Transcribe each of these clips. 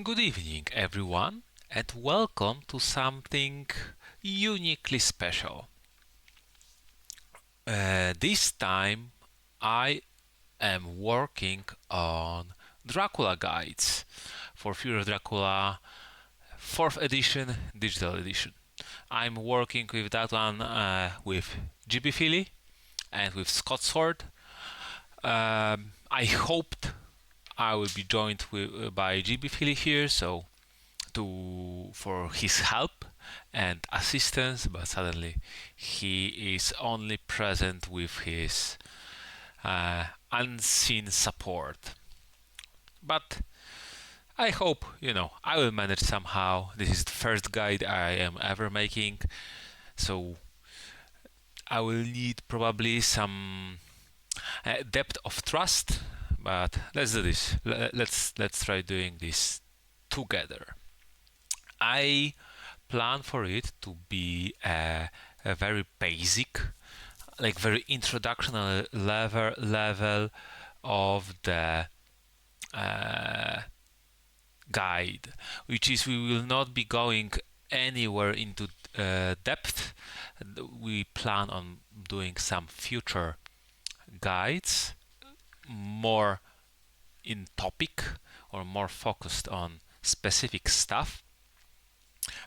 Good evening, everyone, and welcome to something uniquely special. This time, I am working on Dracula guides for Fear of Dracula 4th edition, digital edition. I'm working with that one with GB Philly and with Scott Sword. I hoped I will be joined by GB Philly here, so for his help and assistance, but suddenly he is only present with his unseen support. But I hope, I will manage somehow. This is the first guide I am ever making, so I will need probably some depth of trust. But let's do this. Let's try doing this together. I plan for it to be a very basic, like very introductional level of the guide, which is we will not be going anywhere into depth. We plan on doing some future guides more in topic or more focused on specific stuff,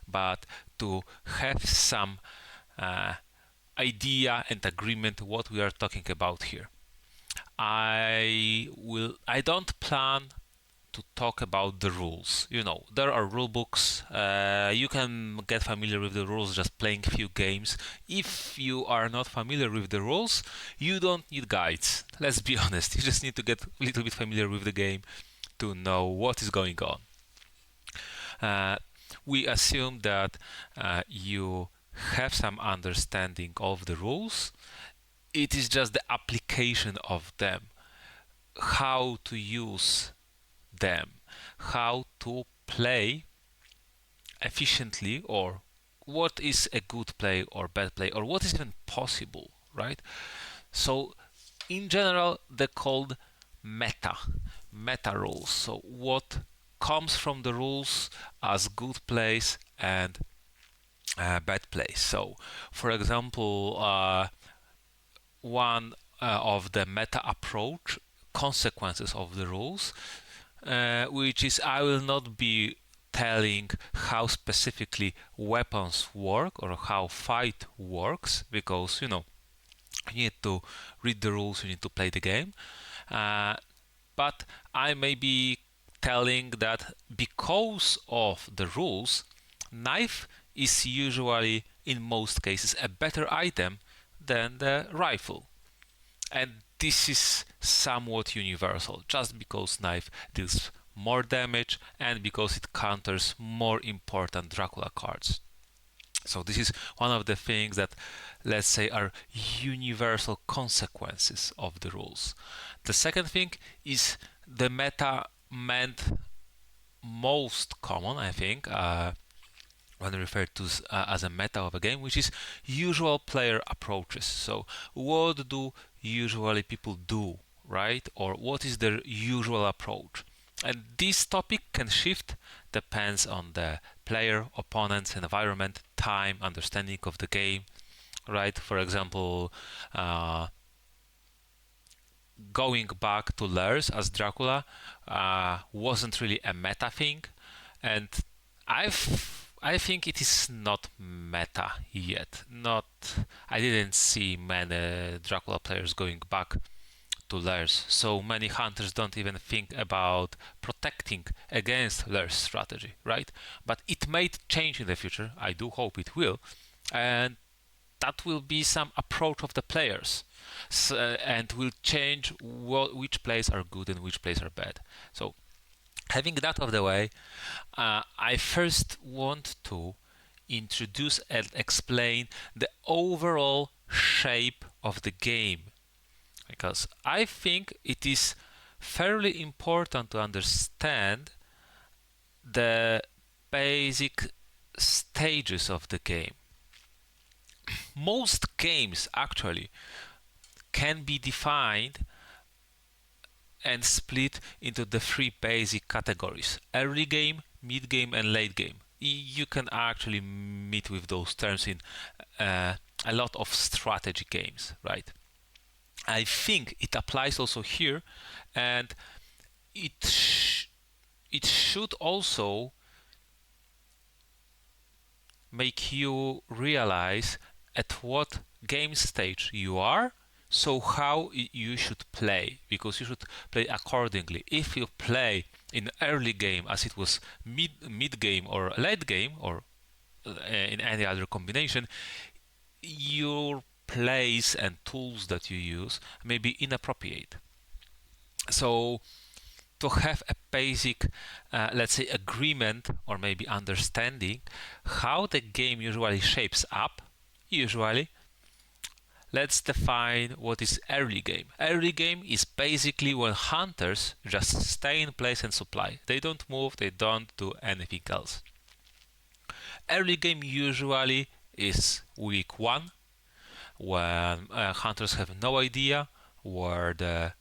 but to have some idea and agreement what we are talking about here. I don't plan to talk about the rules. There are rule books. You can get familiar with the rules just playing a few games. If you are not familiar with the rules, you don't need guides. Let's be honest. You just need to get a little bit familiar with the game to know what is going on. We assume that you have some understanding of the rules. It is just the application of them, how to use them, how to play efficiently, or what is a good play or bad play, or what is even possible, right? So in general, they're called meta rules. So what comes from the rules as good plays and bad plays. So for example, one of the meta approach consequences of the rules, which is I will not be telling how specifically weapons work or how fight works, because you need to read the rules, you need to play the game, but I may be telling that because of the rules, knife is usually in most cases a better item than the rifle, and this is somewhat universal, just because knife deals more damage and because it counters more important Dracula cards. So this is one of the things that, let's say, are universal consequences of the rules. The second thing is the meta meant most common, I think, when referred to as a meta of a game, which is usual player approaches. So what do usually people do, right? Or what is their usual approach? And this topic can shift, depends on the player, opponent's environment, time, understanding of the game, right? For example, going back to Lurs as Dracula wasn't really a meta thing, and I think it is not meta yet. I didn't see many Dracula players going back to Lurs. So many hunters don't even think about protecting against Lurs strategy, right? But it may change in the future. I do hope it will, and that will be some approach of the players, and will change which plays are good and which plays are bad. So having that out of the way, I first want to introduce and explain the overall shape of the game, because I think it is fairly important to understand the basic stages of the game. Most games actually can be defined and split into the three basic categories: early game, mid game, and late game. You can actually meet with those terms in a lot of strategy games, right? I think it applies also here, and it should also make you realize at what game stage you are, so how you should play, because you should play accordingly. If you play in early game as it was mid game or late game, or in any other combination, your plays and tools that you use may be inappropriate. So to have a basic, let's say, agreement or maybe understanding how the game usually shapes up, usually, let's define what is early game. Early game is basically when hunters just stay in place and supply. They don't move, they don't do anything else. Early game usually is week 1, when hunters have no idea where the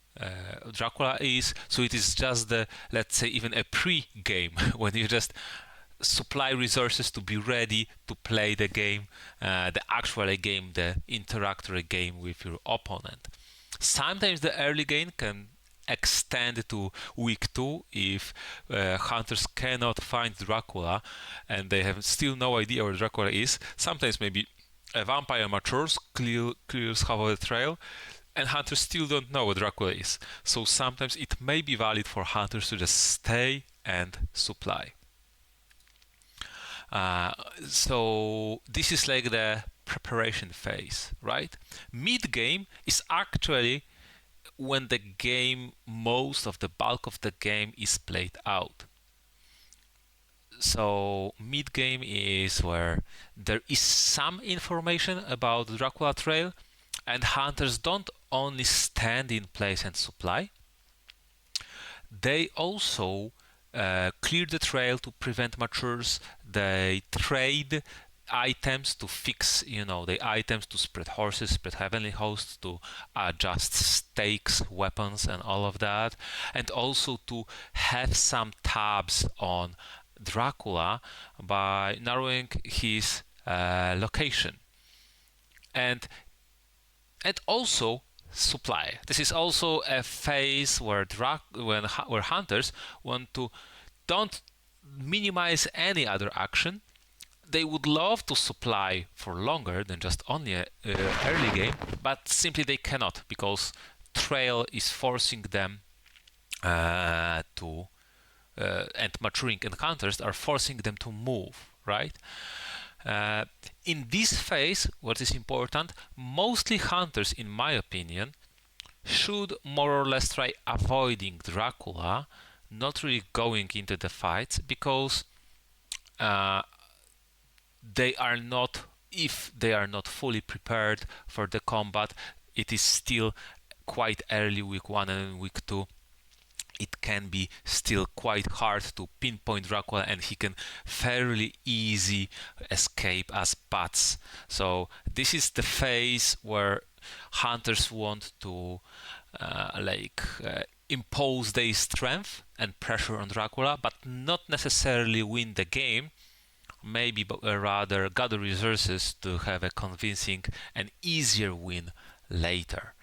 Dracula is, so it is just the, let's say, even a pre-game when you just supply resources to be ready to play the game, the actual game, the interactory game with your opponent. Sometimes the early game can extend to week 2 if hunters cannot find Dracula and they have still no idea where Dracula is. Sometimes maybe a vampire matures, clears half of the trail, and hunters still don't know what Dracula is. So sometimes it may be valid for hunters to just stay and supply. So this is like the preparation phase, right? Mid game is actually when the game, most of the bulk of the game is played out. So mid game is where there is some information about the Dracula trail, and hunters don't only stand in place and supply, they also clear the trail to prevent matures. They trade items to fix, the items to spread horses, spread heavenly hosts, to adjust stakes, weapons, and all of that, and also to have some tabs on Dracula by narrowing his location, and also supply. This is also a phase where where hunters want to don't minimize any other action. They would love to supply for longer than just only a early game, but simply they cannot, because trail is forcing them to and maturing encounters are forcing them to move, right? In this phase, what is important, mostly hunters, in my opinion, should more or less try avoiding Dracula, not really going into the fights, because they are not, if they are not fully prepared for the combat, it is still quite early, week 1 and week 2. It can be still quite hard to pinpoint Dracula, and he can fairly easy escape as bats. So this is the phase where hunters want to impose their strength and pressure on Dracula, but not necessarily win the game. Maybe rather gather resources to have a convincing and easier win later.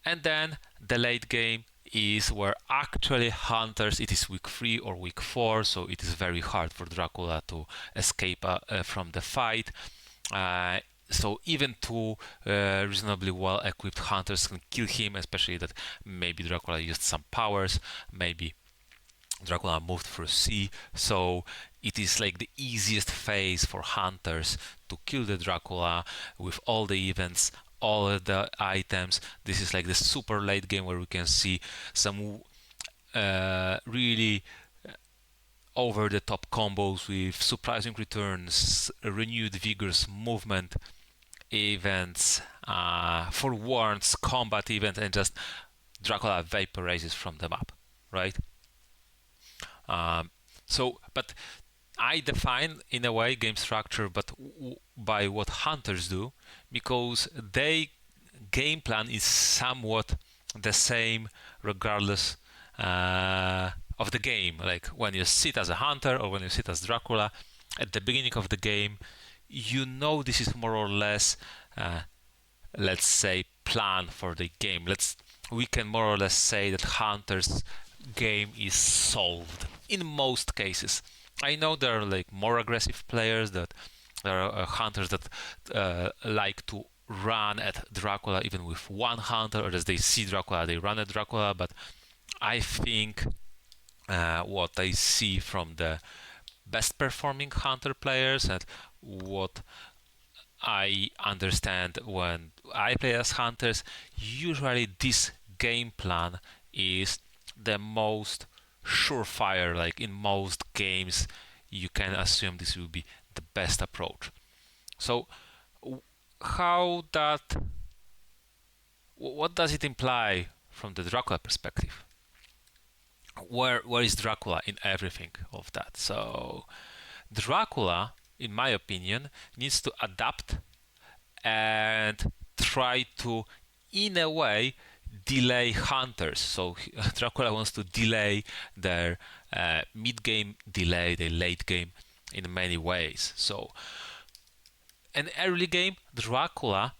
And then the late game is where actually hunters, it is week 3 or week 4, so it is very hard for Dracula to escape from the fight. So even two reasonably well equipped hunters can kill him, especially that maybe Dracula used some powers, maybe Dracula moved through sea, so it is like the easiest phase for hunters to kill the Dracula with all the events, all of the items. This is like the super late game where we can see some really over the top combos with surprising returns, renewed vigorous movement events, forewarns, combat event, and just Dracula vaporizes from the map, right? But I define in a way game structure, but by what hunters do, because they game plan is somewhat the same regardless of the game. Like when you sit as a hunter or when you sit as Dracula at the beginning of the game, you know this is more or less, let's say, plan for the game. We can more or less say that hunter's game is solved in most cases. I know there are like more aggressive players, that there are hunters that like to run at Dracula even with one hunter, or as they see Dracula they run at Dracula. But I think what I see from the best performing hunter players and what I understand when I play as hunters, usually this game plan is the most surefire. Like in most games, you can assume this will be the best approach. So, how that? What does it imply from the Dracula perspective? Where is Dracula in everything of that? So, Dracula, in my opinion, needs to adapt and try to, in a way, delay hunters. So Dracula wants to delay their mid game, delay the late game in many ways. So an early game, Dracula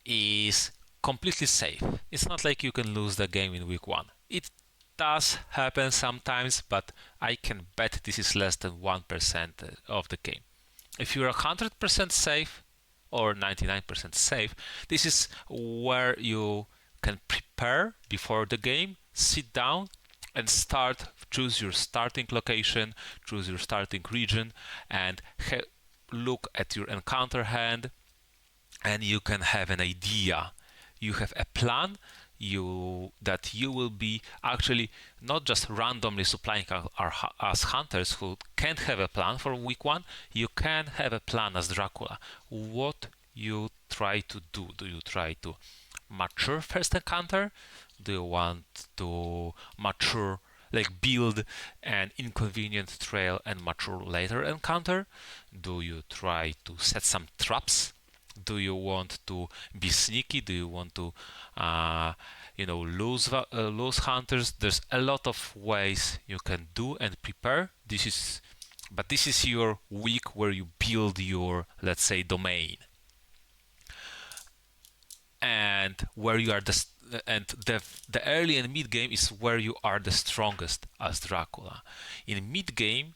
is completely safe. It's not like you can lose the game in week one. It does happen sometimes, but I can bet this is less than 1% of the game. If you're 100% safe or 99% safe, this is where you can prepare before the game, sit down and choose your starting location, choose your starting region, and look at your encounter hand, and you can have an idea. You have a plan that you will be actually not just randomly supplying as hunters who can't have a plan for week one. You can have a plan as Dracula. What you try to do? Do you try to mature first encounter? Do you want to mature, like build an inconvenient trail and mature later encounter? Do you try to set some traps? Do you want to be sneaky? Do you want to lose hunters? There's a lot of ways you can do and prepare. This is your week where you build your, let's say, domain, and where you are the early and mid game is where you are the strongest as Dracula. In mid game,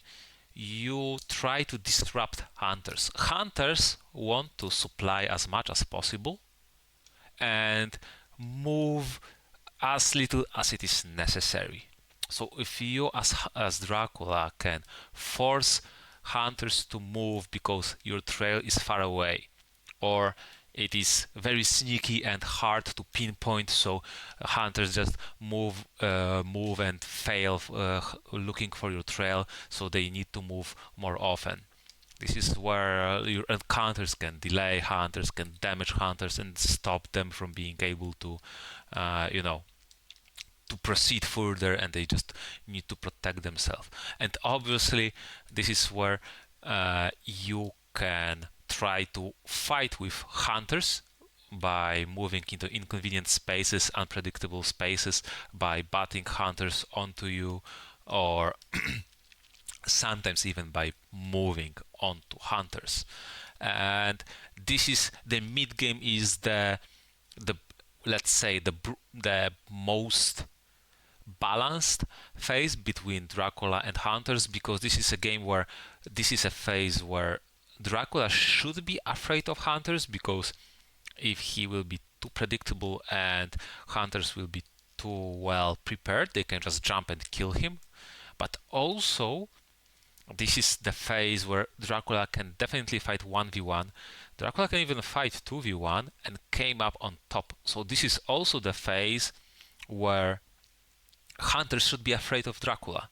you try to disrupt hunters. Hunters want to supply as much as possible and move as little as it is necessary. So if you as Dracula can force hunters to move because your trail is far away, or it is very sneaky and hard to pinpoint, so hunters just move and fail looking for your trail, so they need to move more often. This is where your encounters can delay hunters, can damage hunters, and stop them from being able to, to proceed further, and they just need to protect themselves. And obviously, this is where you can try to fight with hunters by moving into inconvenient spaces, unpredictable spaces, by batting hunters onto you, or sometimes even by moving onto hunters. And this is the mid game is the let's say the most balanced phase between Dracula and hunters, because this is a phase where Dracula should be afraid of hunters, because if he will be too predictable and hunters will be too well prepared, they can just jump and kill him. But also, this is the phase where Dracula can definitely fight 1v1. Dracula can even fight 2v1 and came up on top. So this is also the phase where hunters should be afraid of Dracula.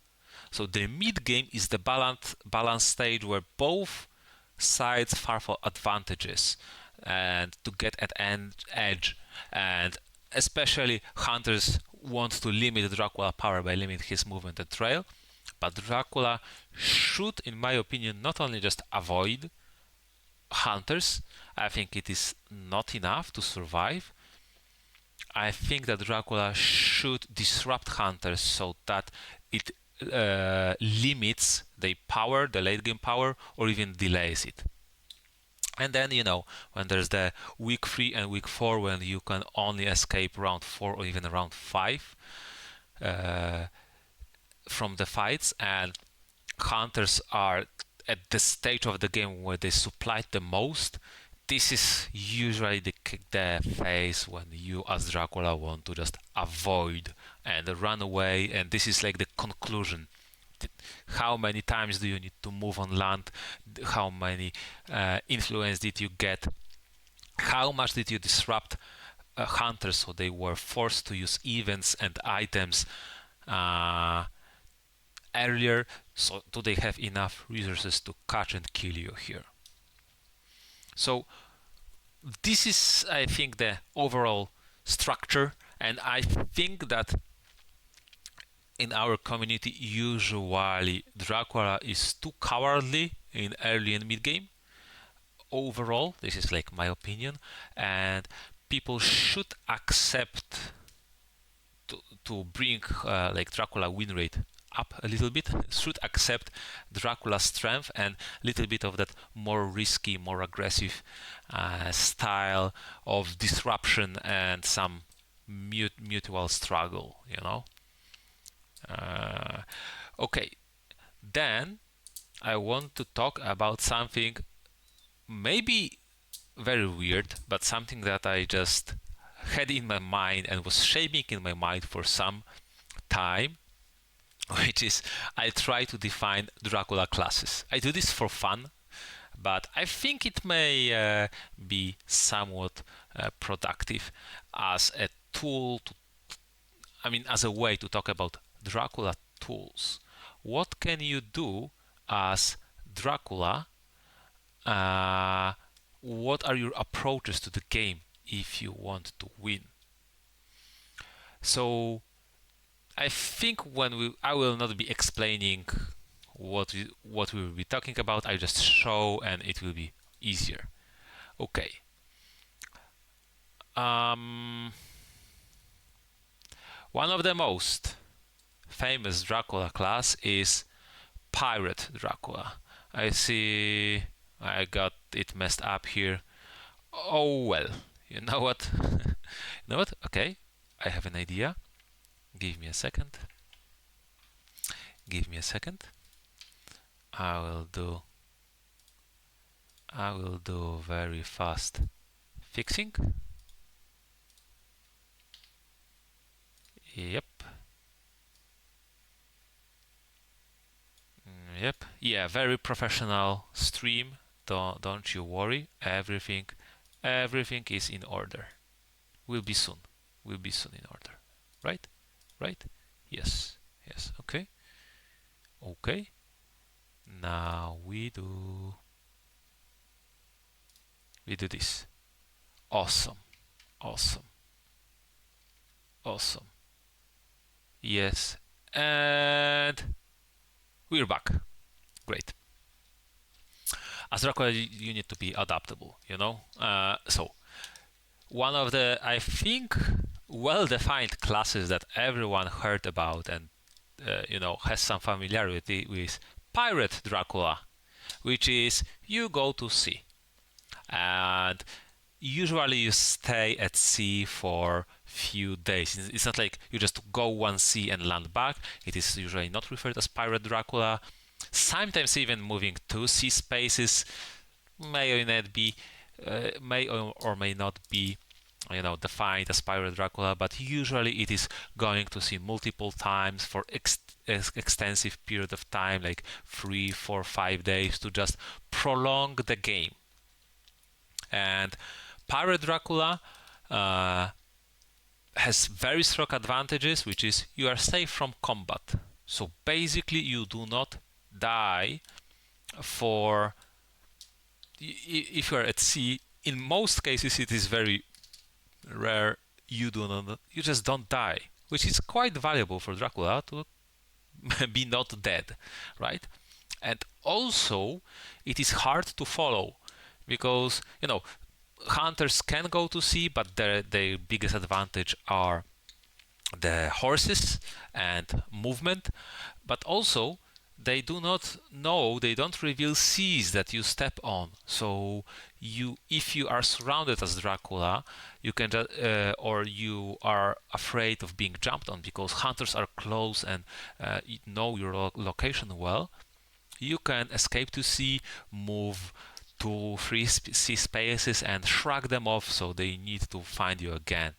So the mid game is the balance stage where both sides fight for advantages and to get at an edge, and especially hunters want to limit Dracula power by limiting his movement and trail, but Dracula should, in my opinion, not only just avoid hunters. I think it is not enough to survive. I think that Dracula should disrupt hunters so that it limits their power, the late game power, or even delays it. And then, when there's the week 3 and week 4, when you can only escape round 4 or even round 5 uh, from the fights, and hunters are at the stage of the game where they supply the most, this is usually the phase when you as Dracula want to just avoid and run away, and this is like the conclusion. How many times do you need to move on land? How many influence did you get? How much did you disrupt hunters so they were forced to use events and items earlier? So do they have enough resources to catch and kill you here? So this is, I think, the overall structure, and I think that in our community usually Dracula is too cowardly in early and mid game. Overall, this is like my opinion, and people should accept to bring like Dracula win rate up a little bit, should accept Dracula's strength and a little bit of that more risky, more aggressive style of disruption and some mutual struggle, Okay, then I want to talk about something maybe very weird, but something that I just had in my mind and was shaping in my mind for some time, which is I try to define Dracula classes. I do this for fun, but I think it may be somewhat productive as a tool as a way to talk about Dracula tools. What can you do as Dracula? What are your approaches to the game if you want to win? So I think I will not be explaining what we will be talking about. I just show and it will be easier. Okay. One of the most famous Dracula class is Pirate Dracula. I see I got it messed up here. Oh well, you know what? Okay, I have an idea. Give me a second. I will do very fast fixing. Yep. Yeah, very professional stream. Don't you worry. Everything is in order. Will be soon in order. Right? Yes. Okay. Now we do this. Awesome. Yes. And we're back. Great. As Dracula, you need to be adaptable, So, one of the, I think, well-defined classes that everyone heard about and, has some familiarity with Pirate Dracula, which is you go to sea. And usually you stay at sea for few days. It's not like you just go one sea and land back. It is usually not referred as Pirate Dracula. Sometimes even moving to sea spaces may or may not be defined as Pirate Dracula, but usually it is going to sea multiple times for extensive period of time, like 3, 4, 5 days, to just prolong the game. And Pirate Dracula has very strong advantages, which is you are safe from combat. So basically you do not die if you are at sea. In most cases it is very rare you just don't die, which is quite valuable for Dracula to be not dead, right? And also it is hard to follow because hunters can go to sea, but their biggest advantage are the horses and movement, but also they do not know, they don't reveal seas that you step on. So if you are surrounded as Dracula, you can or you are afraid of being jumped on because hunters are close and know your location well, you can escape to sea, move to free sea spaces and shrug them off so they need to find you again.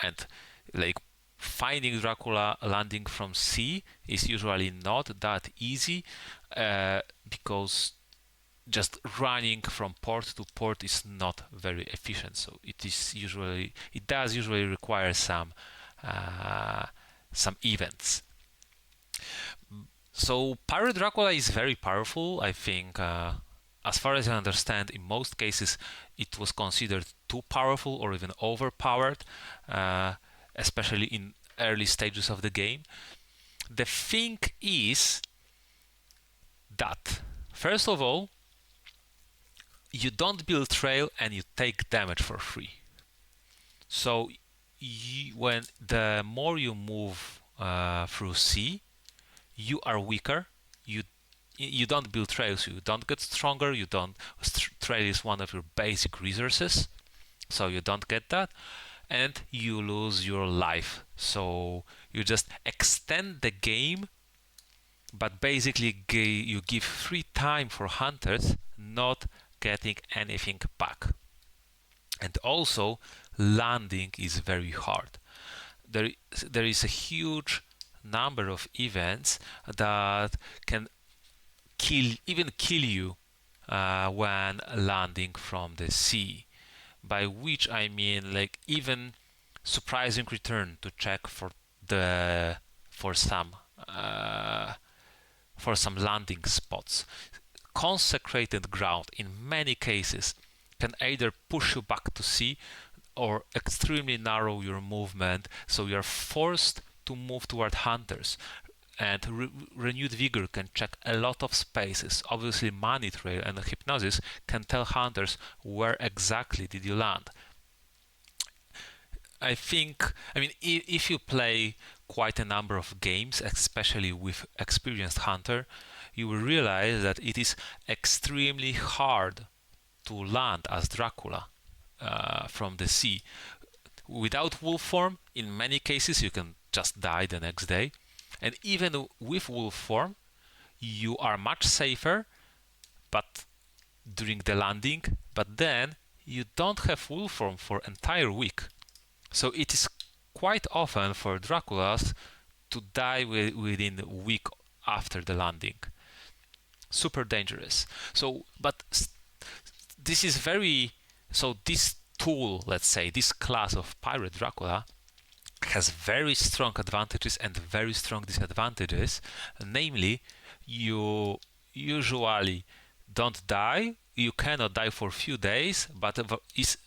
And like finding Dracula landing from sea is usually not that easy because just running from port to port is not very efficient. So it does usually require some events. So Pirate Dracula is very powerful. I think, as far as I understand, in most cases it was considered too powerful or even overpowered, especially in early stages of the game. The thing is that, first of all, you don't build trail and you take damage for free. So when the more you move through sea, you are weaker. You don't build trails. You don't get stronger. You don't. Trail is one of your basic resources, so you don't get that, and you lose your life. So you just extend the game, but basically you give free time for hunters, not getting anything back. And also, landing is very hard. There is a huge number of events that can even kill you when landing from the sea. By which I mean like even surprising return to check the for some uh, for some landing spots. Consecrated ground in many cases can either push you back to sea or extremely narrow your movement, so you're forced to move toward hunters. And renewed vigor can check a lot of spaces. Obviously, money trail and hypnosis can tell hunters where exactly did you land. I mean, if you play quite a number of games, especially with experienced hunter, you will realize that it is extremely hard to land as Dracula from the sea. Without wolf form, in many cases, you can just die the next day. And even with wolf form, you are much safer, but during the landing, but then you don't have wolf form for entire week. So it is quite often for Draculas to die within a week after the landing. Super dangerous. So, but this is very so this tool, let's say, this class of pirate Dracula has very strong advantages and very strong disadvantages. Namely, you usually don't die. You cannot die for a few days, but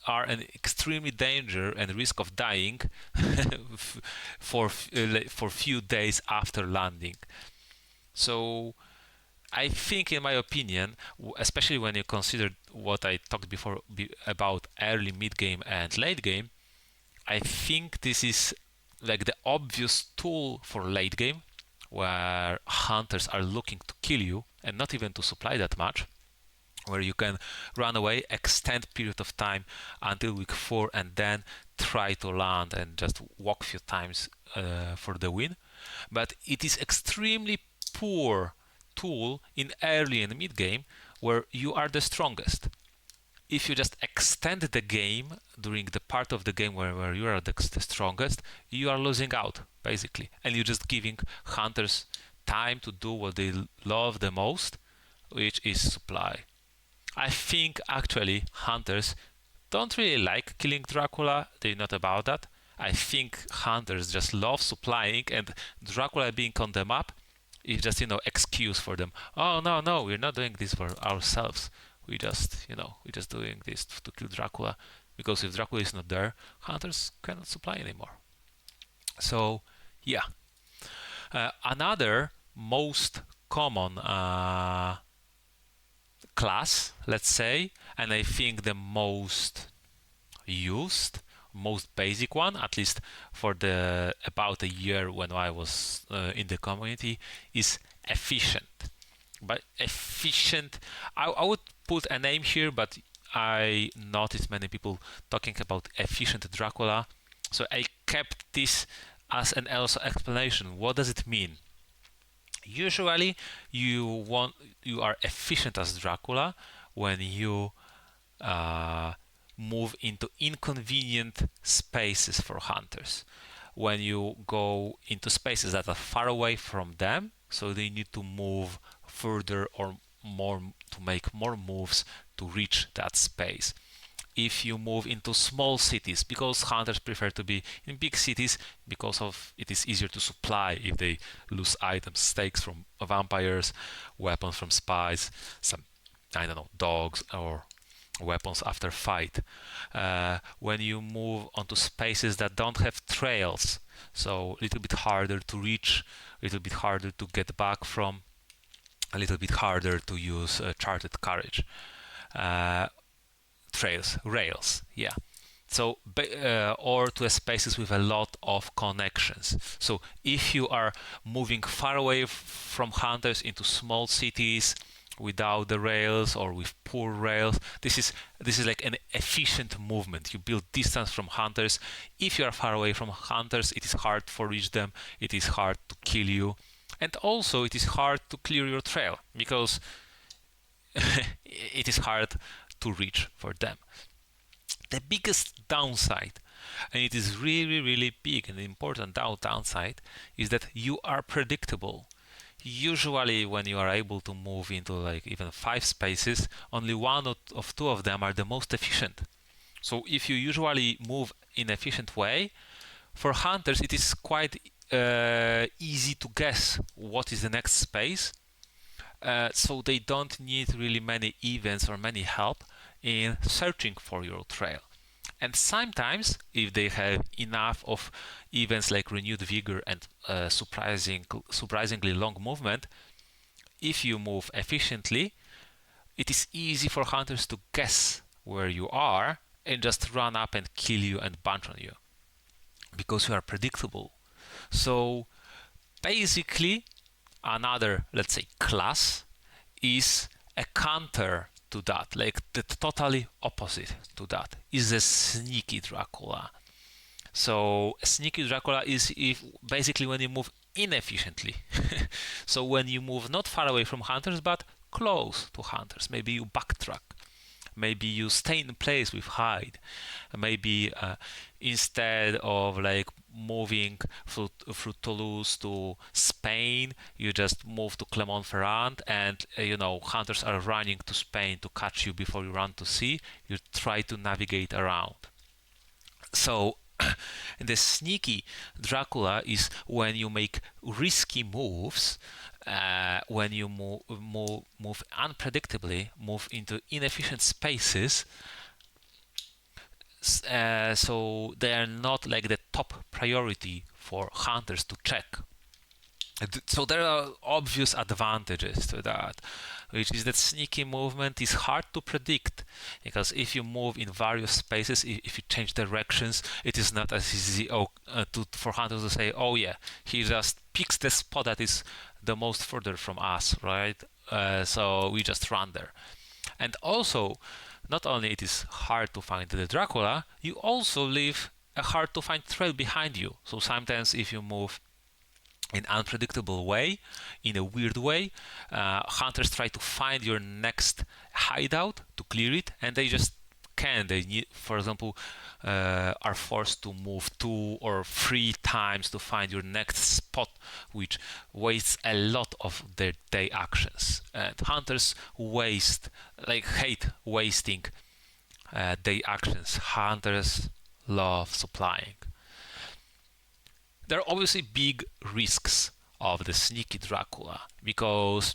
are an extremely danger and risk of dying for few days after landing. So I think, in my opinion, especially when you consider what I talked before about early, mid game, and late game, I think this is like the obvious tool for late game, where hunters are looking to kill you and not even to supply that much, where you can run away, extend period of time until week 4, and then try to land and just walk a few times for the win. But it is extremely poor tool in early and mid game, where you are the strongest. If you just extend the game during the part of the game where you are the strongest, you are losing out basically, and you're just giving hunters time to do what they love the most, which is supply. I think actually hunters don't really like killing Dracula. They're not about that. I think hunters just love supplying, and Dracula being on the map is just excuse for them. Oh no, we're not doing this for ourselves. We're just doing this to kill Dracula, because if Dracula is not there, hunters cannot supply anymore. So yeah, another most common class, let's say, and I think the most used, most basic one, at least for the about a year when I was in the community, is efficient. But efficient, I would put a name here, but I noticed many people talking about efficient Dracula, so I kept this as an also explanation. What does it mean? Usually, you are efficient as Dracula when you uh, move into inconvenient spaces for hunters. When you go into spaces that are far away from them, so they need to move further or more to make more moves to reach that space. If you move into small cities, because hunters prefer to be in big cities because of it is easier to supply if they lose items, steaks from vampires, weapons from spies, some, I don't know, dogs or weapons after fight. When you move onto spaces that don't have trails, so a little bit harder to reach, a little bit harder to get back from, a little bit harder to use charted carriage. Trails, rails, yeah. So, or to spaces with a lot of connections. So, if you are moving far away from hunters into small cities without the rails or with poor rails, this is like an efficient movement. You build distance from hunters. If you are far away from hunters, it is hard to reach them. It is hard to kill you, and also it is hard to clear your trail because it is hard to reach for them. The biggest downside, and it is really, really big and important downside, is that you are predictable. Usually, when you are able to move into like even 5 spaces, only one of 2 of them are the most efficient. So if you usually move in an efficient way, for hunters it is quite easy to guess what is the next space. So they don't need really many events or many help in searching for your trail. And sometimes, if they have enough of events like renewed vigor and surprisingly long movement, if you move efficiently, it is easy for hunters to guess where you are and just run up and kill you and bunch on you because you are predictable. So basically, another, let's say, class is a counter to that, like the totally opposite to that is a sneaky Dracula. So a sneaky Dracula is if basically when you move inefficiently. So when you move not far away from hunters but close to hunters, maybe you backtrack, maybe you stay in place with hide, maybe instead of like moving through Toulouse to Spain, you just move to Clermont-Ferrand, and hunters are running to Spain to catch you before you run to sea. You try to navigate around. So the sneaky Dracula is when you make risky moves, when you move unpredictably, move into inefficient spaces. So they are not like the top priority for hunters to check. So there are obvious advantages to that, which is that sneaky movement is hard to predict, because if you move in various spaces, if you change directions, it is not as easy for hunters to say, oh yeah, he just picks the spot that is the most further from us, right? So we just run there. And also, not only it is hard to find the Dracula, you also leave a hard to find trail behind you. So sometimes if you move in unpredictable way, in a weird way, hunters try to find your next hideout to clear it, and they just can. They need, for example, are forced to move 2 or 3 times to find your next spot, which wastes a lot of their day actions. And hunters hate wasting day actions. Hunters love supplying. There are obviously big risks of the sneaky Dracula, because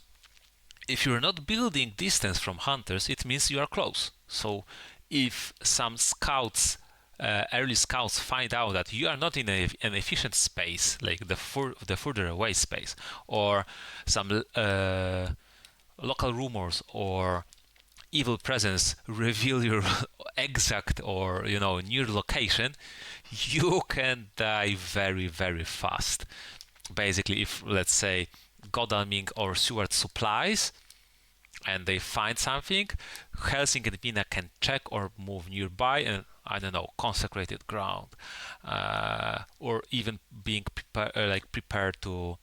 if you're not building distance from hunters, it means you are close. So if some scouts, early scouts, find out that you are not in an efficient space, like the further away space, or some local rumors or evil presence reveal your exact or near location, you can die very, very fast. Basically, if let's say Godalming or Seward supplies and they find something, Helsing and Mina can check or move nearby and, I don't know, consecrated ground, or even being prepared to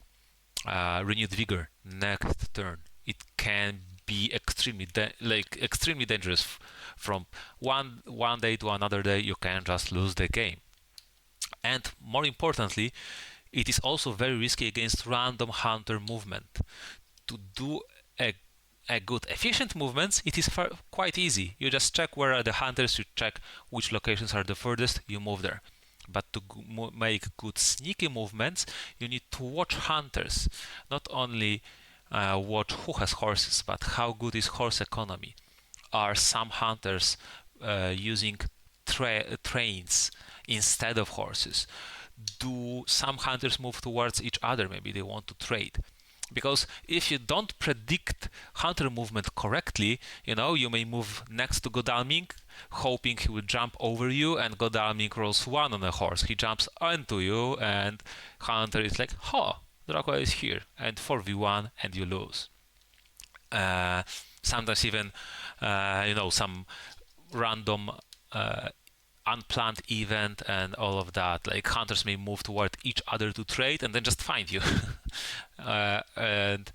renewed vigor next turn. It can be extremely dangerous. From one day to another day, you can just lose the game. And more importantly, it is also very risky against random hunter movement. To do a good efficient movements, it is quite easy. You just check where are the hunters, you check which locations are the furthest, you move there. But to make good sneaky movements, you need to watch hunters. Not only watch who has horses, but how good is horse economy. Are some hunters using trains instead of horses? Do some hunters move towards each other? Maybe they want to trade. Because if you don't predict hunter movement correctly, you may move next to Godalming, hoping he will jump over you, and Godalming rolls 1 on a horse. He jumps onto you, and hunter is like, Dracula is here, and 4v1, and you lose. Sometimes even, some random unplanned event and all of that. Like hunters may move toward each other to trade and then just find you. And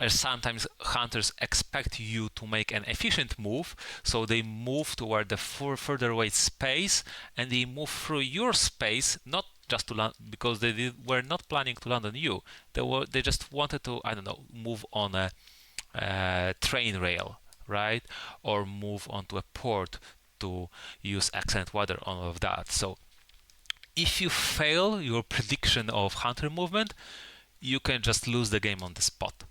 sometimes hunters expect you to make an efficient move, so they move toward the further away space, and they move through your space, not just to land, because they were not planning to land on you. They just wanted to, I don't know, move on a train rail, right, or move onto a port to use excellent weather, all of that. So if you fail your prediction of hunter movement, you can just lose the game on the spot.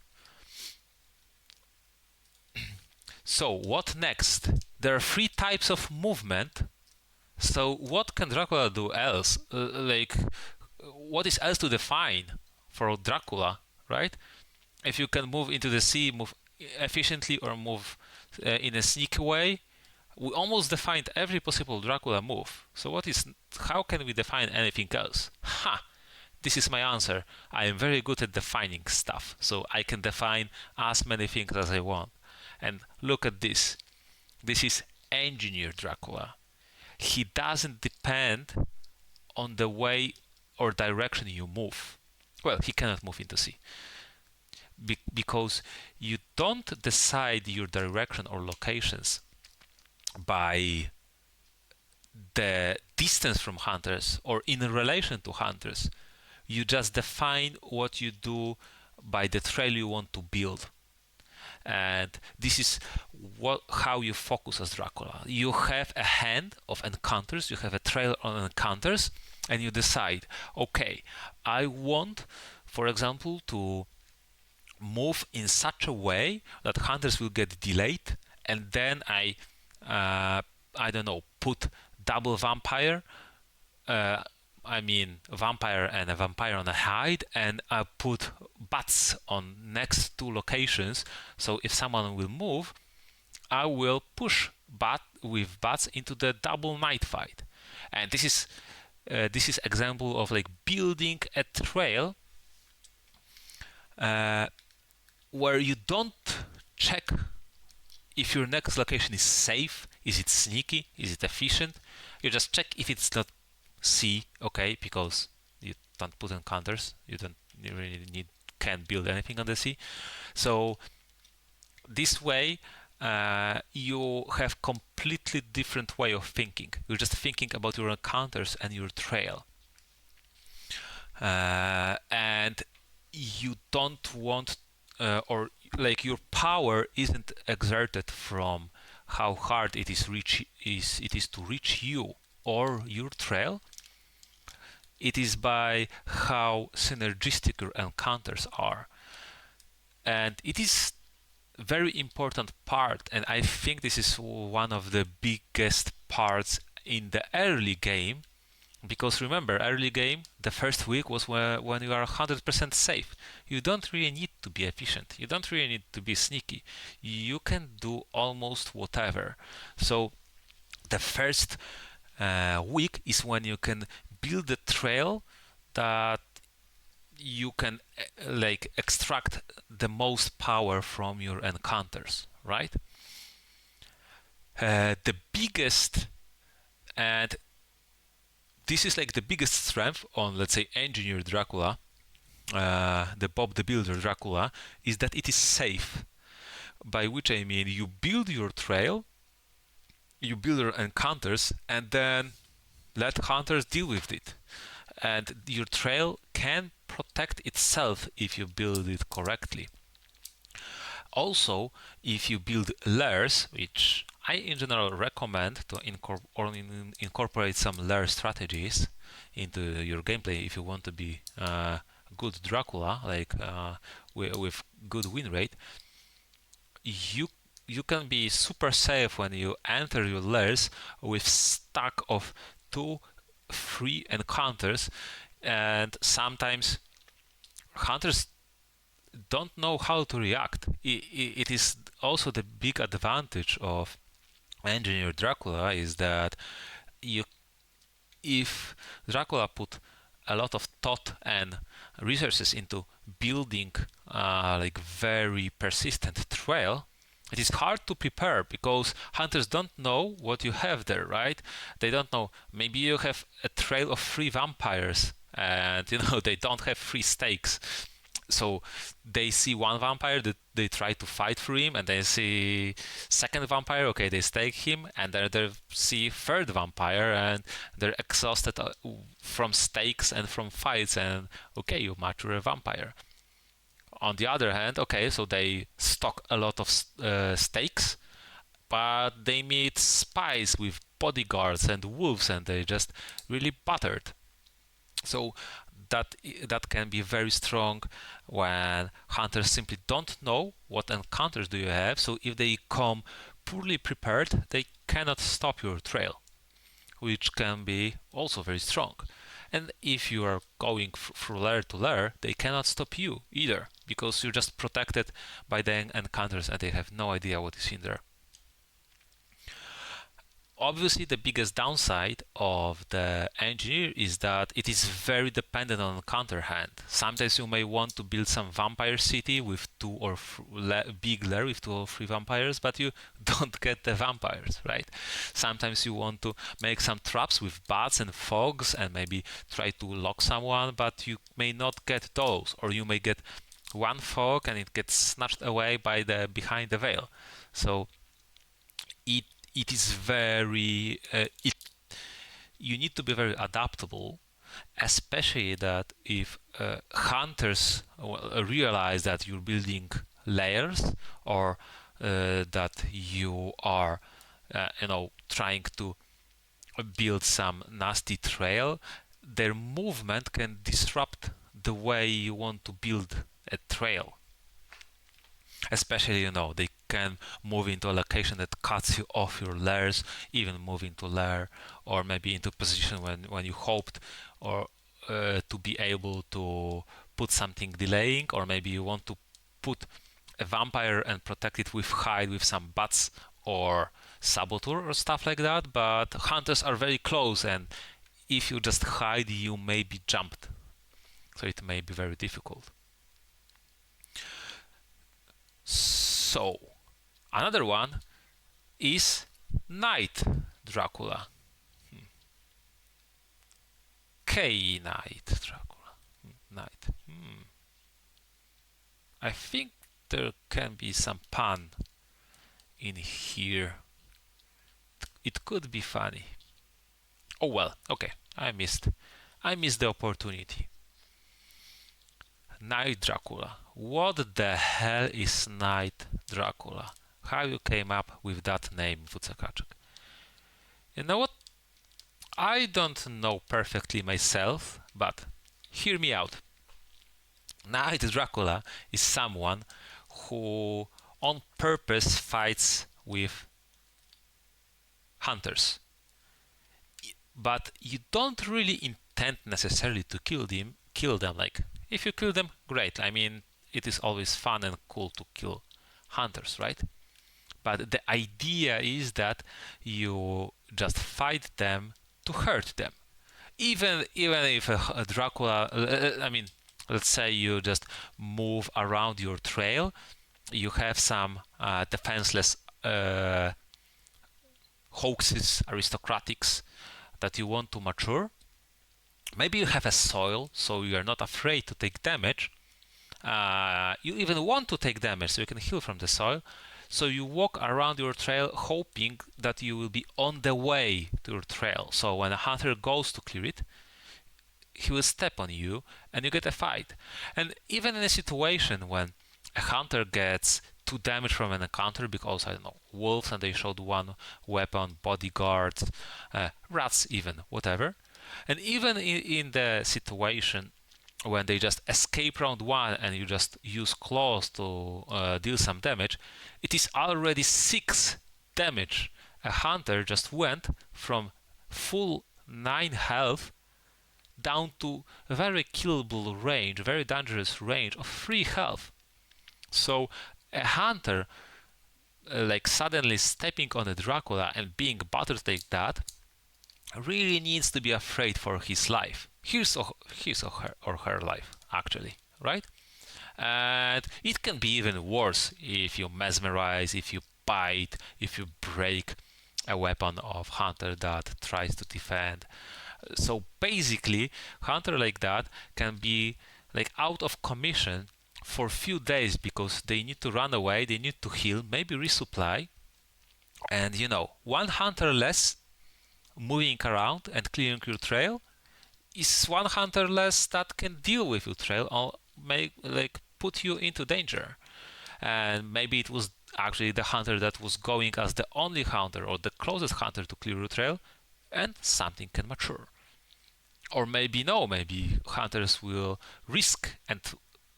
So what next? There are 3 types of movement. So what can Dracula do else? What is else to define for Dracula, right? If you can move into the sea, move efficiently, or move in a sneaky way, we almost defined every possible Dracula move. So how can we define anything else? This is my answer. I am very good at defining stuff, so I can define as many things as I want. And look at this. This is engineered Dracula. He doesn't depend on the way or direction you move. Well, he cannot move into sea. Because you don't decide your direction or locations by the distance from hunters or in relation to hunters. You just define what you do by the trail you want to build. And this is how you focus as Dracula. You have a hand of encounters, you have a trail on encounters, and you decide, okay, I want, for example, to move in such a way that hunters will get delayed, and then I don't know, put double vampire, vampire and a vampire on a hide, and I put bats on next 2 locations, so if someone will move, I will push bats into the double night fight. And this is example of like building a trail where you don't check if your next location is safe, is it sneaky, is it efficient. You just check if it's not sea, okay, because you don't put encounters, you can't build anything on the sea. So this way you have completely different way of thinking. You're just thinking about your encounters and your trail, and you don't want or like your power isn't exerted from how hard it is to reach you or your trail. It is by how synergistic your encounters are, and it is very important part, and I think this is one of the biggest parts in the early game, Because remember, early game, the first week was when you are 100% safe. You don't really need to be efficient. You don't really need to be sneaky. You can do almost whatever. So the first week is when you can build a trail that you can like extract the most power from your encounters, right? The biggest, and this is like the biggest strength on, let's say, Engineer Dracula, the Bob the Builder Dracula, is that it is safe. By which I mean you build your trail, you build your encounters, and then let hunters deal with it. And your trail can protect itself if you build it correctly. Also, if you build layers, which I in general recommend to incorporate some layer strategies into your gameplay if you want to be good Dracula, like with good win rate, you you can be super safe when you enter your layers with stack of 2 free encounters, and sometimes hunters don't know how to react. It is also the big advantage of Engineer Dracula is that you, if Dracula put a lot of thought and resources into building like very persistent trail, it is hard to prepare because hunters don't know what you have there, right? They don't know. Maybe you have a trail of 3 vampires, and they don't have 3 stakes. So they see one vampire that they try to fight for him, and they see second vampire, okay, they stake him, and then they see third vampire, and they're exhausted from stakes and from fights, and okay, you mature a vampire. On the other hand, okay, so they stock a lot of stakes, but they meet spies with bodyguards and wolves, and they just really battered. So that can be very strong when hunters simply don't know what encounters do you have. So if they come poorly prepared, they cannot stop your trail, which can be also very strong. And if you are going through layer to layer, they cannot stop you either, because you're just protected by the encounters and they have no idea what is in there. Obviously, the biggest downside of the engineer is that it is very dependent on counter hand. Sometimes you may want to build some vampire city with big lair with 2 or 3 vampires, but you don't get the vampires, right? Sometimes you want to make some traps with bats and fogs and maybe try to lock someone, but you may not get those, or you may get one fog and it gets snatched away by the behind the veil. So it is very you need to be very adaptable, especially that if hunters realize that you're building layers, or that you are trying to build some nasty trail, their movement can disrupt the way you want to build a trail. Especially, they can move into a location that cuts you off your layers, even move into layer, or maybe into position when you hoped or to be able to put something delaying, or maybe you want to put a vampire and protect it with hide with some bats or saboteur or stuff like that, but hunters are very close, and if you just hide, you may be jumped, so it may be very difficult. So another one is Night Dracula. Night Dracula. Night. I think there can be some pun in here. It could be funny. Oh well, okay. I missed the opportunity. Night Dracula. What the hell is Night Dracula? How you came up with that name, Wucekaczek? You know what? I don't know perfectly myself, but hear me out. Night Dracula is someone who on purpose fights with hunters. but you don't really intend necessarily to kill them. Like, if you kill them, great. I mean, it is always fun and cool to kill hunters, right? But the idea is that you just fight them to hurt them. Even if a Dracula, I mean, let's say you just move around your trail, you have some defenseless hoaxes, aristocratics that you want to mature. Maybe you have a soil, so you are not afraid to take damage. You even want to take damage, so you can heal from the soil. So you walk around your trail hoping that you will be on the way to your trail. So when a hunter goes to clear it, he will step on you and you get a fight. And even in a situation when a hunter gets 2 damage from an encounter because, I don't know, wolves and they showed 1 weapon, bodyguards, rats even, whatever. And even in the situation when they just escape round 1 and you just use claws to deal some damage, it is already 6 damage. A hunter just went from full 9 health down to a very killable range, very dangerous range of 3 health. So a hunter like suddenly stepping on a Dracula and being battered like that really needs to be afraid for his life, his or her life, actually, right? And it can be even worse if you mesmerize, if you bite, if you break a weapon of hunter that tries to defend. So basically, hunter like that can be like out of commission for a few days because they need to run away, they need to heal, maybe resupply, and you know, 1 hunter less moving around and clearing your trail is 1 hunter less that can deal with your trail or make like put you into danger. And maybe it was actually the hunter that was going as the only hunter or the closest hunter to clear your trail, and something can mature. Or maybe no, maybe hunters will risk and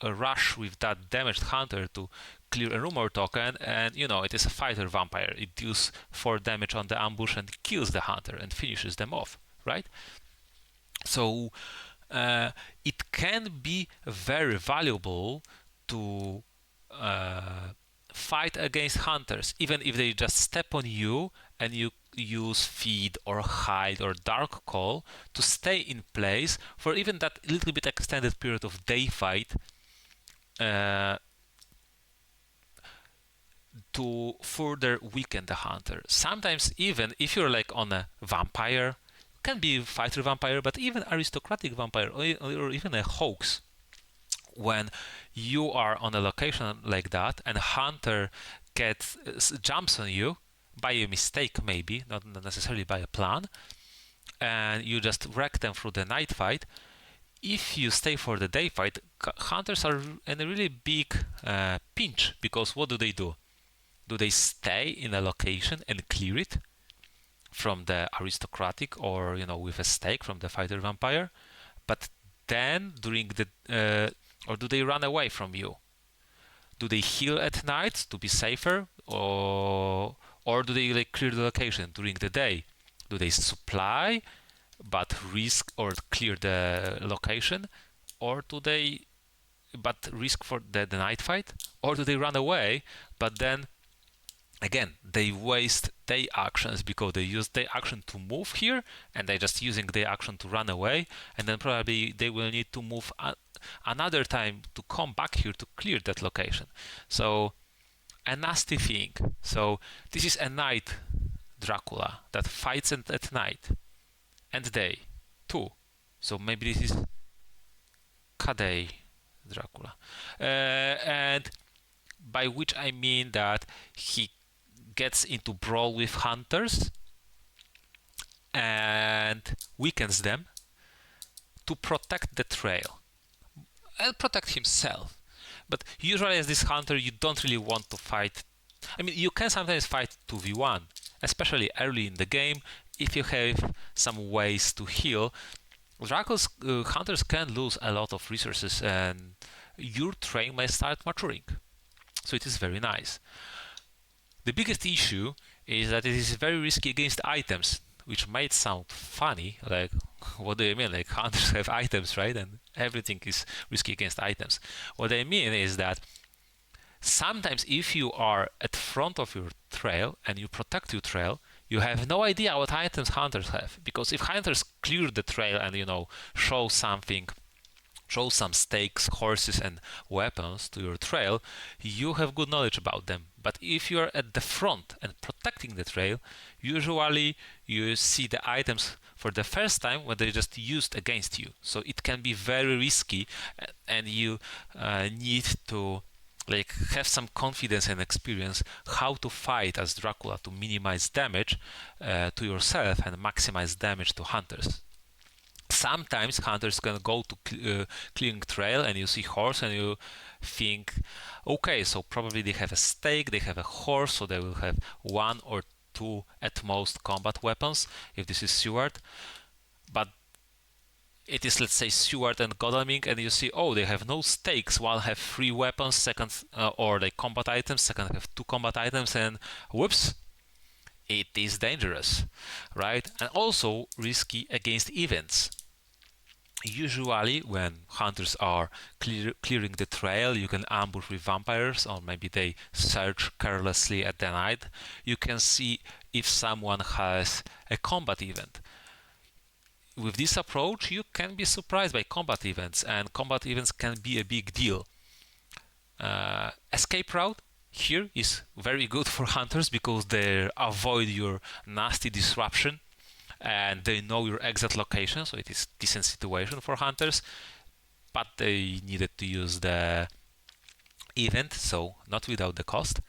rush with that damaged hunter to clear a rumor token, and you know, it is a fighter vampire. It deals 4 damage on the ambush and kills the hunter and finishes them off, right? So it can be very valuable to fight against hunters, even if they just step on you and you use feed or hide or dark call to stay in place for even that little bit extended period of day fight, to further weaken the hunter. Sometimes even if you're like on a vampire, can be fighter vampire, but even aristocratic vampire or even a hoax, when you are on a location like that and a hunter jumps on you by a mistake, maybe not necessarily by a plan, and you just wreck them through the night fight. If you stay for the day fight, hunters are in a really big pinch, because what do? Do they stay in a location and clear it from the aristocratic, or you know, with a stake from the fighter vampire? But then during the or do they run away from you? Do they heal at night to be safer, or do they like clear the location during the day? Do they supply but risk or clear the location, or do they but risk for the night fight, or do they run away but then again they waste their actions because they use their action to move here and they're just using their action to run away, and then probably they will need to move another time to come back here to clear that location. So a nasty thing. So this is a night Dracula that fights at night and day too. So maybe this is Kadei Dracula, and by which I mean that he gets into brawl with hunters and weakens them to protect the trail and protect himself. But usually as this hunter, you don't really want to fight. I mean, you can sometimes fight 2v1, especially early in the game, if you have some ways to heal. Dracula's hunters can lose a lot of resources and your train may start maturing. So it is very nice. The biggest issue is that it is very risky against items. which might sound funny, like, what do you mean? Like, hunters have items, right? And everything is risky against items. What I mean is that sometimes if you are at front of your trail and you protect your trail, you have no idea what items hunters have. Because if hunters clear the trail and, show something, show some stakes, horses, and weapons to your trail, you have good knowledge about them. But if you are at the front and protecting the trail, usually you see the items for the first time when they're just used against you. So it can be very risky, and you need to have some confidence and experience how to fight as Dracula to minimize damage to yourself and maximize damage to hunters. Sometimes hunters can go to clearing trail and you see horse and you think, okay, so probably they have a stake, they have a horse, so they will have one or two at most combat weapons if this is Steward. But it is, let's say, Steward and Godalming, and you see, oh, they have no stakes. One have 3 weapons, second, or like combat items, second have 2 combat items, and whoops, it is dangerous, right? And also risky against events. Usually, when hunters are clearing the trail, you can ambush with vampires, or maybe they search carelessly at the night. You can see if someone has a combat event. With this approach, you can be surprised by combat events, and combat events can be a big deal. Escape route here is very good for hunters because they avoid your nasty disruption and they know your exact location, so it is a decent situation for hunters, but they needed to use the event, so not without the cost.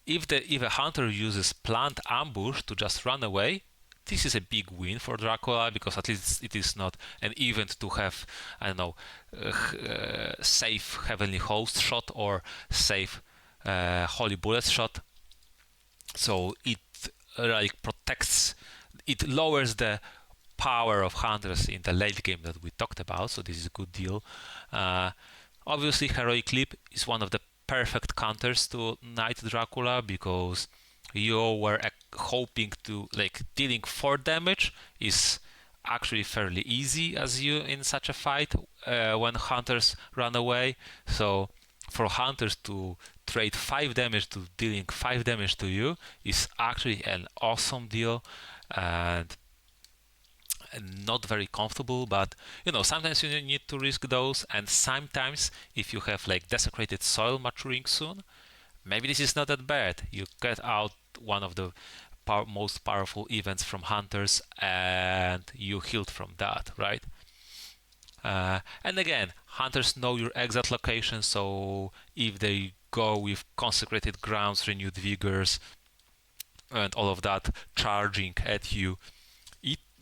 If a hunter uses planned ambush to just run away, this is a big win for Dracula because at least it is not an event to have, I don't know, safe Heavenly Host shot or safe Holy Bullet shot. So it protects, it lowers the power of hunters in the late game that we talked about, so this is a good deal. Obviously, Heroic Leap is one of the perfect counters to Knight Dracula because you were hoping to, dealing 4 damage is actually fairly easy as you in such a fight when hunters run away. So for hunters to trade 5 damage to dealing 5 damage to you is actually an awesome deal and not very comfortable, but sometimes you need to risk those, and sometimes if you have desecrated soil maturing soon, maybe this is not that bad. You get out one of the most powerful events from hunters and you healed from that, right? And again, hunters know your exact location, so if they go with consecrated grounds, renewed vigors, and all of that charging at you,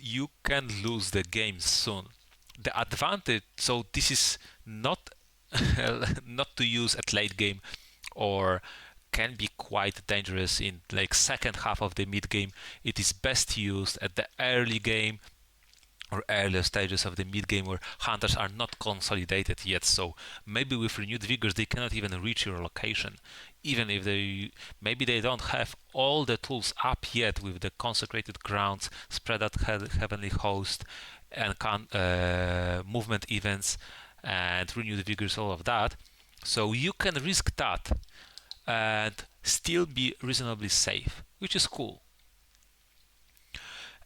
you can lose the game soon. The advantage, so this is not not to use at late game, or can be quite dangerous in second half of the mid game. It is best used at the early game or earlier stages of the mid game where hunters are not consolidated yet, so maybe with renewed vigors they cannot even reach your location, even if maybe they don't have all the tools up yet with the consecrated grounds, spread out heavenly host, and movement events and renewed vigors, all of that. So you can risk that and still be reasonably safe, which is cool.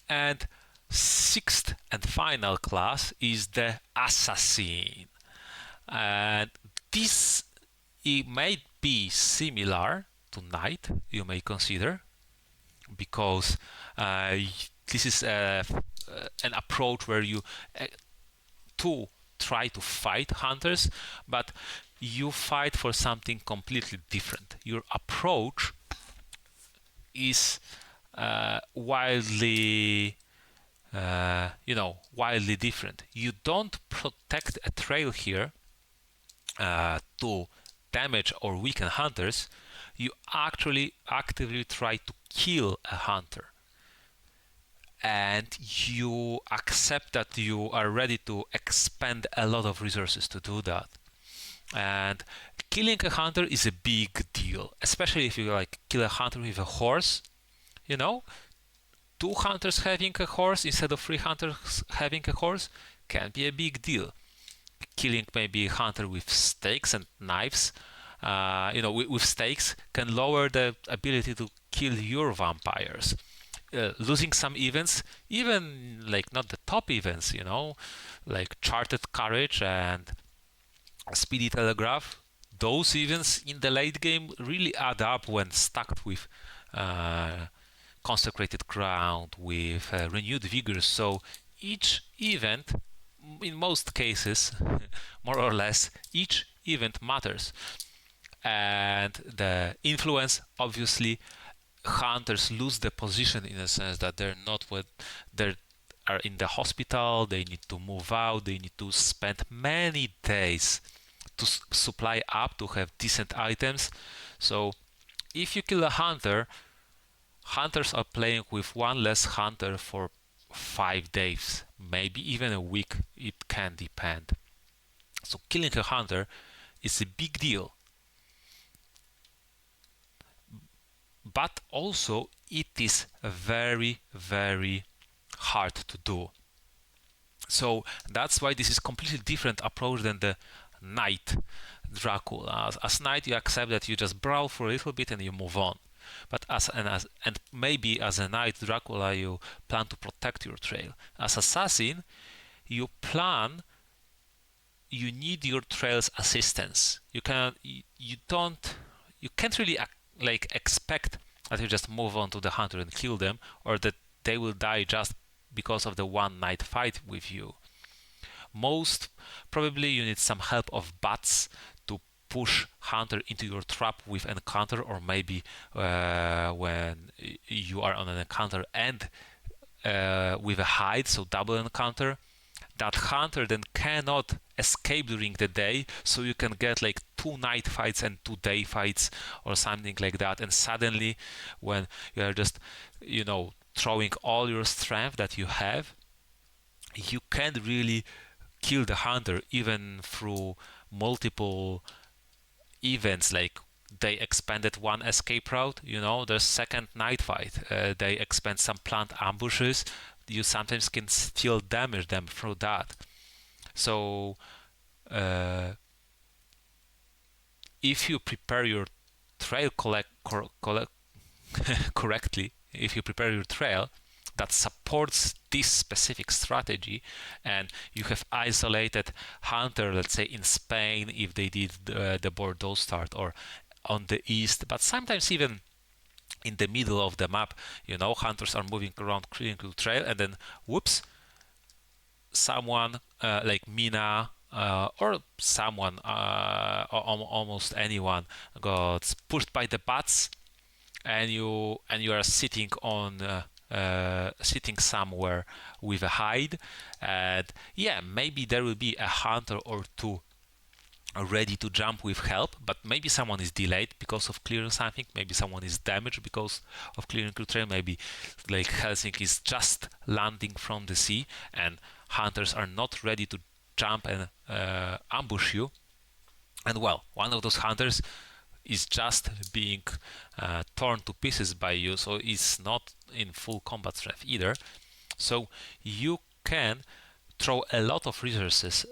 And 6th and final class is the Assassin. And this, it might be similar to Knight, you may consider, because this is an approach where you try to fight hunters, but you fight for something completely different. Your approach is wildly different. You don't protect a trail here to damage or weaken hunters. You actually actively try to kill a hunter, and you accept that you are ready to expend a lot of resources to do that. And killing a hunter is a big deal, especially if you kill a hunter with a horse. two hunters having a horse instead of three hunters having a horse can be a big deal. Killing maybe a hunter with stakes and knives, with stakes can lower the ability to kill your vampires. Losing some events, even like not the top events, like Charted Courage and Speedy Telegraph, those events in the late game really add up when stacked with consecrated ground, with renewed vigor. So each event, in most cases, more or less, each event matters. And the influence, obviously, hunters lose the position in a sense that they're not what they are in the hospital. They need to move out. They need to spend many days to supply up to have decent items. So if you kill a hunter, hunters are playing with one less hunter for 5 days, maybe even a week. It can depend. So killing a hunter is a big deal. But also it is very, very hard to do. So that's why this is completely different approach than the knight Dracula. As knight, you accept that you just brawl for a little bit and you move on. But and maybe as a knight Dracula, you plan to protect your trail. As assassin, you need your trail's assistance. You can't really expect that you just move on to the hunter and kill them, or that they will die just because of the one night fight with you. Most probably you need some help of bats to push hunter into your trap with encounter, or maybe when you are on an encounter and with a hide, so double encounter. That hunter then cannot escape during the day, so you can get like 2 night fights and 2 day fights or something like that. And suddenly, when you are just throwing all your strength that you have, you can't really kill the hunter even through multiple events. Like they expanded one escape route, the second night fight, they expand some plant ambushes. You sometimes can still damage them through that. So if you prepare your trail correctly, if you prepare your trail that supports this specific strategy, and you have isolated hunter, let's say in Spain, if they did the Bordeaux start, or on the east, but sometimes even in the middle of the map, hunters are moving around critical trail, and then whoops, someone like Mina or someone, almost anyone, got pushed by the bats, and you are sitting somewhere with a hide, and yeah, maybe there will be a hunter or two ready to jump with help, but maybe someone is delayed because of clearing something, maybe someone is damaged because of clearing the trail, maybe like Helsinki is just landing from the sea and hunters are not ready to jump and ambush you, and well, one of those hunters is just being torn to pieces by you, so it's not in full combat strength either. So you can throw a lot of resources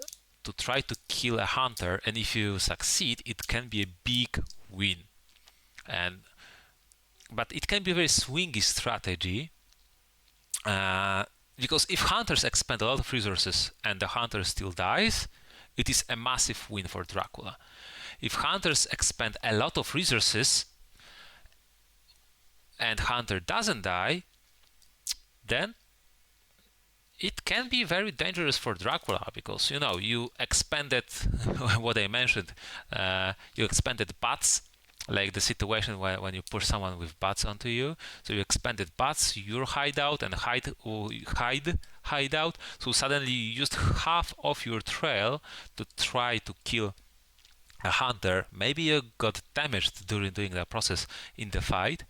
to try to kill a hunter, and if you succeed, it can be a big win. But it can be a very swingy strategy, because if hunters expend a lot of resources and the hunter still dies, it is a massive win for Dracula. If hunters expend a lot of resources and hunter doesn't die, then it can be very dangerous for Dracula, because you expended what I mentioned. You expended bats, like the situation when you push someone with bats onto you. So you expended bats, your hideout, and hideout. So suddenly you used half of your trail to try to kill a hunter. Maybe you got damaged during doing that process in the fight.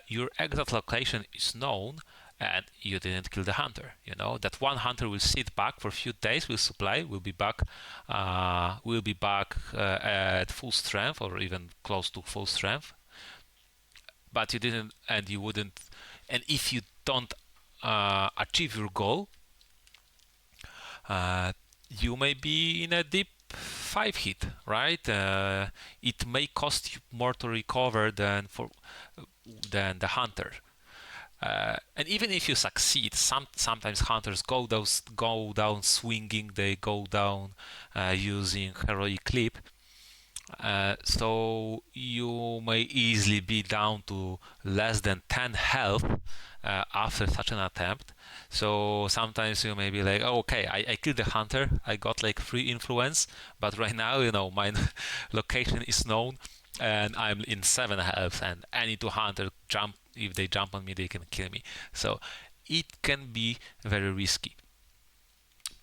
Your exact location is known, and you didn't kill the hunter. That one hunter will sit back for a few days with supply, will be back at full strength or even close to full strength. But you didn't, and you wouldn't And if you don't achieve your goal, you may be in a deep 5 hit, right? It may cost you more to recover than the hunter. And even if you succeed, sometimes hunters go down swinging. They go down using heroic leap. So you may easily be down to less than 10 health after such an attempt. So sometimes you may be like, oh, okay, I killed the hunter, I got like 3 influence, but right now, my location is known and I'm in 7 health, and any 2 hunter jump, if they jump on me, they can kill me. So it can be very risky.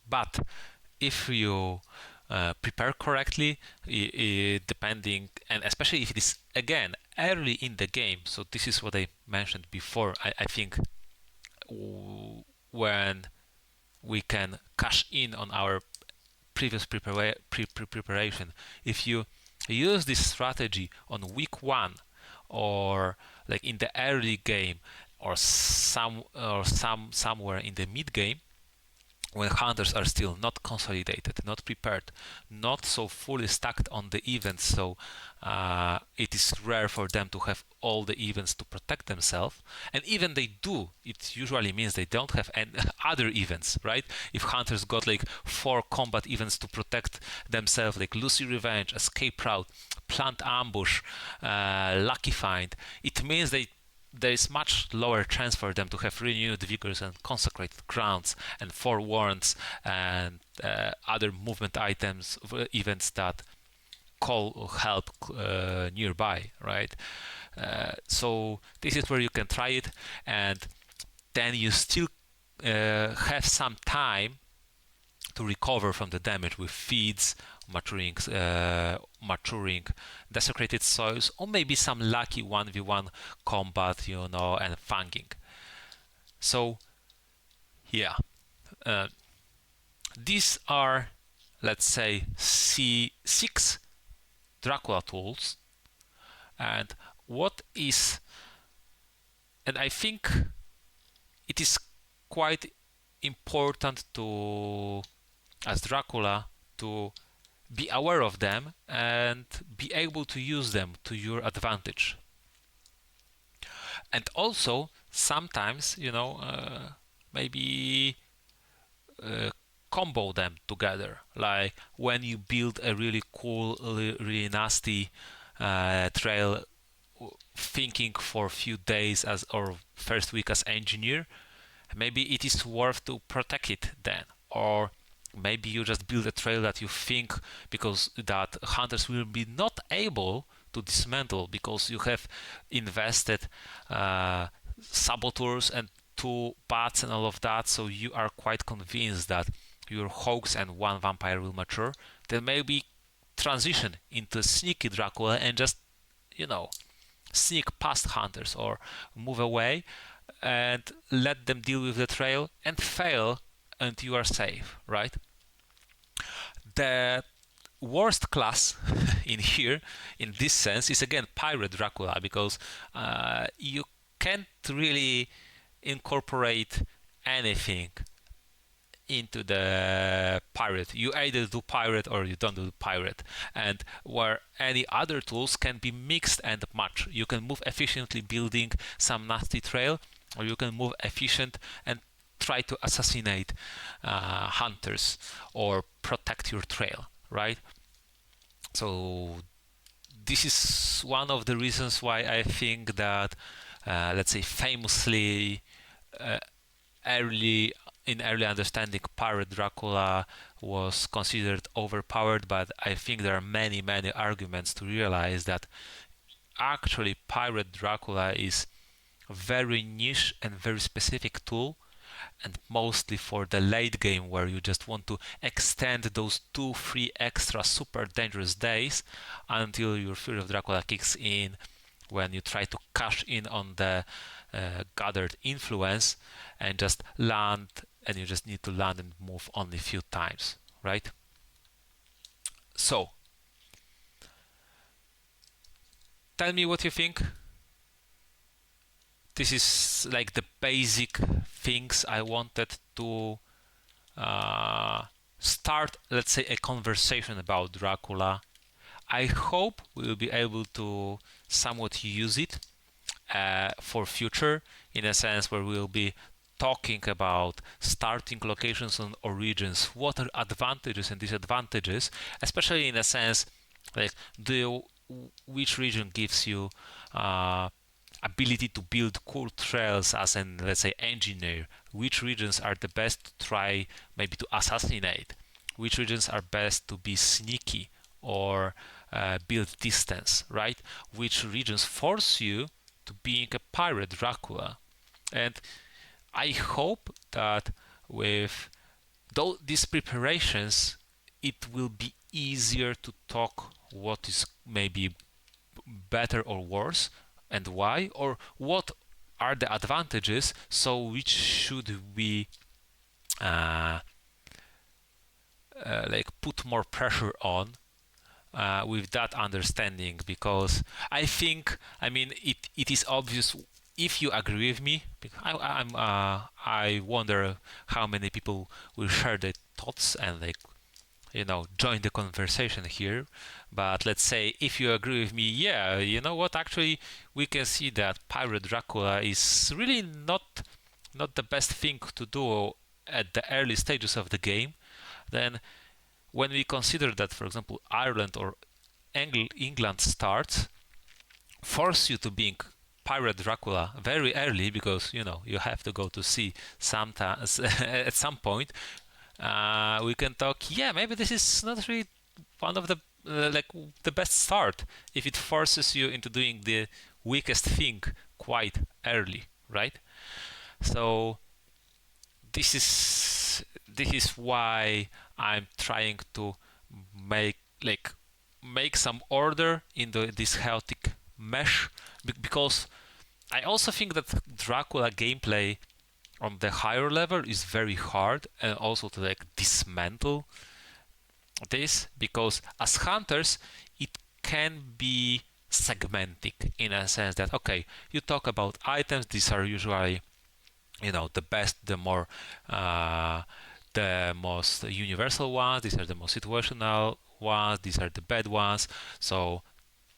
But if you prepare correctly, depending, and especially if it is again early in the game. So this is what I mentioned before. I think when we can cash in on our previous preparation, if you use this strategy on week 1 or like in the early game or somewhere in the mid game, when hunters are still not consolidated, not prepared, not so fully stacked on the events, so it is rare for them to have all the events to protect themselves. And even they do, it usually means they don't have any other events, right? If hunters got like 4 combat events to protect themselves, like Lucy Revenge, Escape Route, Plant Ambush, Lucky Find, it means there is much lower chance for them to have renewed vigors and consecrated grounds and forewarns and other movement items, events that call help nearby, right? So this is where you can try it, and then you still have some time to recover from the damage with feeds, maturing desecrated soils, or maybe some lucky 1v1 combat, and fanging. So, yeah, uh, these are, let's say, C6 Dracula tools, and and I think it is quite important to, as Dracula, to be aware of them and be able to use them to your advantage. And also, sometimes, maybe combo them together. Like when you build a really cool, really nasty trail, thinking for a few days or first week as engineer, maybe it is worth to protect it then. Or maybe you just build a trail that you think because that hunters will be not able to dismantle because you have invested saboteurs and 2 bats and all of that, so you are quite convinced that your hoax and 1 vampire will mature. Then maybe transition into sneaky Dracula and just sneak past hunters or move away and let them deal with the trail and fail, and you are safe, right? The worst class in here, in this sense, is again Pirate Dracula, because you can't really incorporate anything into the pirate. You either do pirate or you don't do pirate. And where any other tools can be mixed and matched. You can move efficiently building some nasty trail, or you can move efficient and try to assassinate hunters or protect your trail, right? So this is one of the reasons why I think that, let's say, famously uh, early understanding, Pirate Dracula was considered overpowered, but I think there are many arguments to realize that actually Pirate Dracula is a very niche and very specific tool, and mostly for the late game where you just want to extend those 2-3 extra super dangerous days until your Fury of Dracula kicks in, when you try to cash in on the gathered influence and just land, and you just need to land and move only a few times, right? So tell me what you think. this is like the basic things I wanted to start, let's say, a conversation about Dracula. I hope we will be able to somewhat use it for future, in a sense where we'll be talking about starting locations and origins, what are advantages and disadvantages, especially in a sense like which region gives you ability to build cool trails as an, let's say, engineer, which regions are the best to try maybe to assassinate, which regions are best to be sneaky or build distance, right? Which regions force you to being a pirate Dracula. And I hope that with these preparations, it will be easier to talk what is maybe better or worse and why, or what are the advantages, so which should we like put more pressure on with that understanding, because I think, I mean, it is obvious if you agree with me. I wonder how many people will share their thoughts and like join the conversation here. But let's say if you agree with me, yeah, you know what? Actually, we can see that Pirate Dracula is really not the best thing to do at the early stages of the game. Then when we consider that, for example, Ireland or England starts, force you to being Pirate Dracula very early, because you have to go to sea sometimes at some point. We can talk. Yeah, maybe this is not really one of the like the best start if it forces you into doing the weakest thing quite early, right? So this is why I'm trying to make make some order in this chaotic mesh, because I also think that Dracula gameplay on the higher level is very hard, and also to like dismantle this, because as hunters it can be segmentic in a sense that, okay, you talk about items, these are usually the best, the most universal ones, these are the most situational ones, these are the bad ones. So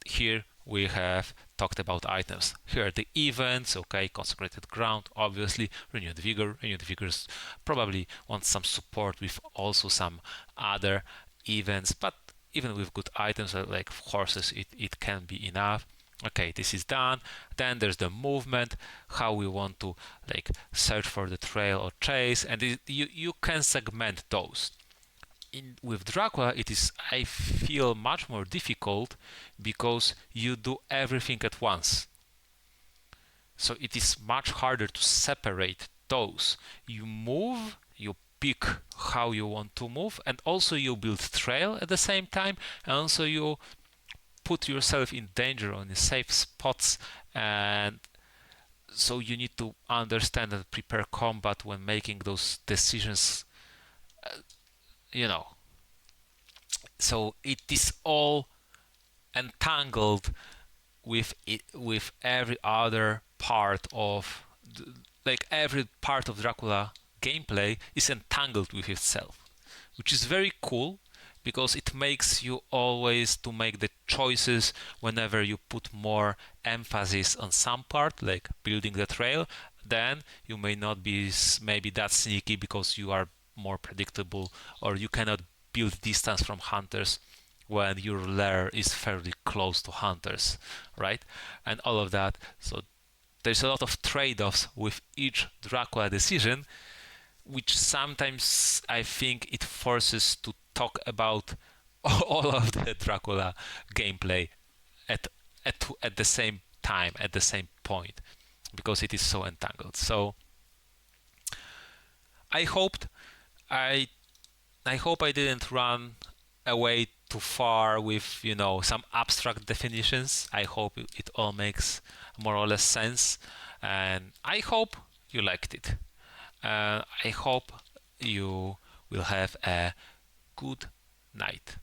here we have talked about items. Here are the events, okay, consecrated ground, obviously, renewed vigor. Renewed vigors probably want some support with also some other events, but even with good items like horses, it can be enough. Okay, this is done. Then there's the movement, how we want to like search for the trail or chase, and you can segment those. With Dracula, it is, I feel, much more difficult, because you do everything at once. So it is much harder to separate those. You move, you pick how you want to move, and also you build trail at the same time, and also you put yourself in danger on the safe spots, and so you need to understand and prepare combat when making those decisions. You know, so it is all entangled with every other part of like every part of Dracula gameplay is entangled with itself, which is very cool, because it makes you always to make the choices whenever you put more emphasis on some part, like building the trail. Then you may not be maybe that sneaky, because you are more predictable, or you cannot build distance from hunters when your lair is fairly close to hunters, right? And all of that. So there's a lot of trade-offs with each Dracula decision, which sometimes I think it forces to talk about all of the Dracula gameplay at at the same time, at the same point, because it is so entangled. So I hoped I I hope I didn't run away too far with some abstract definitions. I hope it all makes more or less sense, and I hope you liked it. I hope you will have a good night.